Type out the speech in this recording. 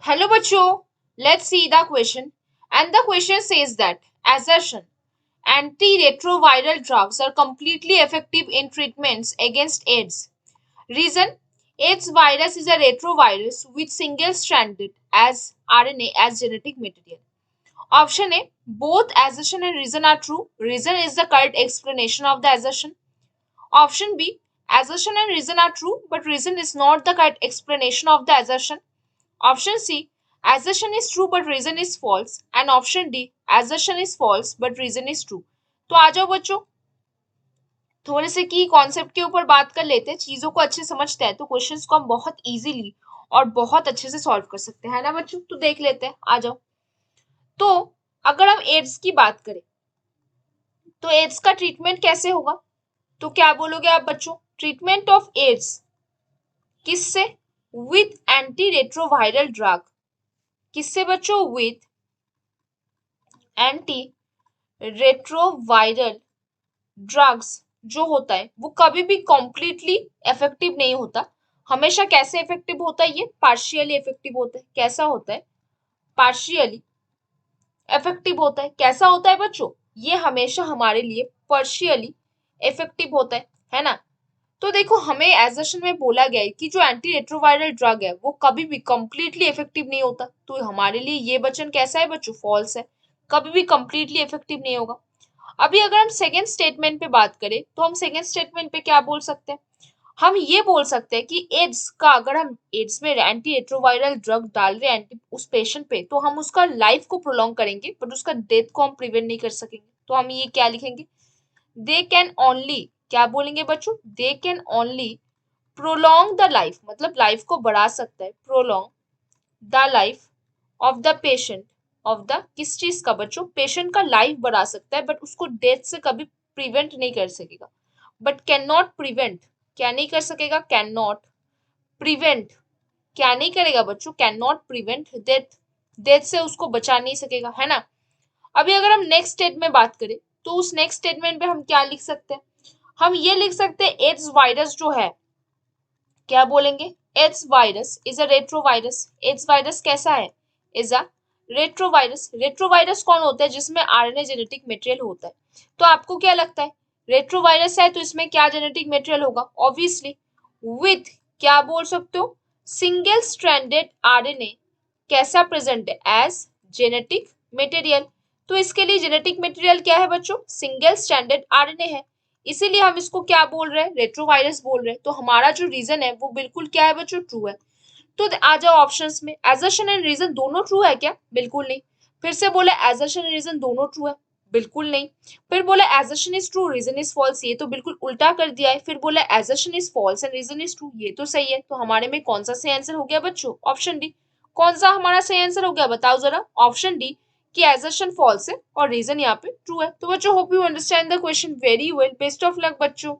Hello bachcho, let's see the question. And the question says that assertion antiretroviral drugs are completely effective in treatments against AIDS. Reason: AIDS virus is a retrovirus with single-stranded as RNA as genetic material. Option A, both assertion and reason are true. Reason is the correct explanation of the assertion. Option B, assertion and reason are true, but reason is not the correct explanation of the assertion. Option C, assertion is true but reason is false. And option D, assertion is false but reason is true. तो आ जाओ बच्चों, थोड़े से की concept के ऊपर बात कर लेते हैं, चीजों को अच्छे समझते हैं तो क्वेश्चंस को हम बहुत इजीली और बहुत अच्छे से सॉल्व कर सकते हैं, है ना बच्चों। तो देख लेते हैं, आ जाओ। तो अगर हम एड्स की बात करें तो एड्स का ट्रीटमेंट कैसे होगा? तो क्या बोलोगे आप बच्चों? ट्रीटमेंट ऑफ एड्स किससे? With anti retroviral drug. किससे बच्चों? विथ एंटी रेट्रोवायरल ड्रग्स जो होता है वो कभी भी कॉम्प्लीटली इफेक्टिव नहीं होता। हमेशा कैसे इफेक्टिव होता है? ये पार्शियली इफेक्टिव होता है। कैसा होता है? पार्शियली इफेक्टिव होता है। कैसा होता है बच्चों? ये हमेशा हमारे लिए पार्शियली इफेक्टिव होता है ना। तो देखो, हमें एजर्शन में बोला गया है कि जो एंटी रेट्रोवायरल ड्रग है वो कभी भी कंप्लीटली इफेक्टिव नहीं होता। तो हमारे लिए ये वचन कैसा है बच्चों? फॉल्स है, कभी भी कंप्लीटली इफेक्टिव नहीं होगा। अभी अगर हम सेकेंड स्टेटमेंट पे बात करें तो हम सेकेंड स्टेटमेंट पे क्या बोल सकते हैं? हम ये बोल सकते हैं कि एड्स का, अगर हम एड्स में एंटी रेट्रोवायरल ड्रग डाल रहे हैं उस पेशेंट पे, तो हम उसका लाइफ को प्रोलॉन्ग करेंगे बट उसका डेथ को हम प्रिवेंट नहीं कर सकेंगे। तो हम ये क्या लिखेंगे? दे कैन ओनली, क्या बोलेंगे बच्चों? They can only prolong the life, मतलब लाइफ को बढ़ा सकता है, prolong the life of the patient, of the किस चीज का बच्चों? पेशेंट का लाइफ बढ़ा सकता है बट उसको डेथ से कभी प्रिवेंट नहीं कर सकेगा। बट कैन नॉट प्रिवेंट, क्या नहीं कर सकेगा? कैन नॉट प्रिवेंट, क्या नहीं करेगा बच्चों? Can not prevent death, death से उसको बचा नहीं सकेगा, है ना। अभी अगर हम नेक्स्ट स्टेट में बात करें तो उस नेक्स्ट स्टेटमेंट पे हम क्या लिख सकते हैं? हम ये लिख सकते हैं एड्स वायरस जो है, क्या बोलेंगे? AIDS virus is a retrovirus. AIDS virus कैसा है? Is a retrovirus. रेट्रोवायरस कौन होता है? जिसमें आरएनए जेनेटिक मटेरियल होता है। तो आपको क्या लगता है? रेट्रोवायरस है तो इसमें क्या जेनेटिक मटेरियल होगा? ऑब्वियसली विथ, क्या बोल सकते हो? सिंगल स्ट्रैंडेड आरएनए कैसा प्रेजेंट है? As genetic material. तो इसके लिए जेनेटिक मटेरियल क्या है बच्चों? सिंगल स्ट्रैंडेड आरएनए है। इसीलिए हम इसको क्या बोल रहे हैं? रेट्रोवायरस बोल रहे हैं। तो हमारा जो रीजन है वो बिल्कुल क्या है बच्चों? ट्रू है। तो आ जाओ ऑप्शंस में, एजर्शन एंड रीजन दोनों ट्रू है क्या? बिल्कुल नहीं। फिर से बोले एजर्शन एंड रीजन दोनों ट्रू है, बिल्कुल नहीं। फिर बोले assertion is true reason is false, ये तो बिल्कुल उल्टा कर दिया है। फिर बोले assertion is false and reason is true, ये तो सही है। तो हमारे में कौन सा सही आंसर हो गया बच्चों? Option D. कौन सा हमारा सही आंसर हो गया बताओ जरा? ऑप्शन डी, कि एजर्शन फॉल्स है और रीजन यहाँ पे ट्रू है। तो बच्चों, hope you understand the question very well. Best of luck बच्चों।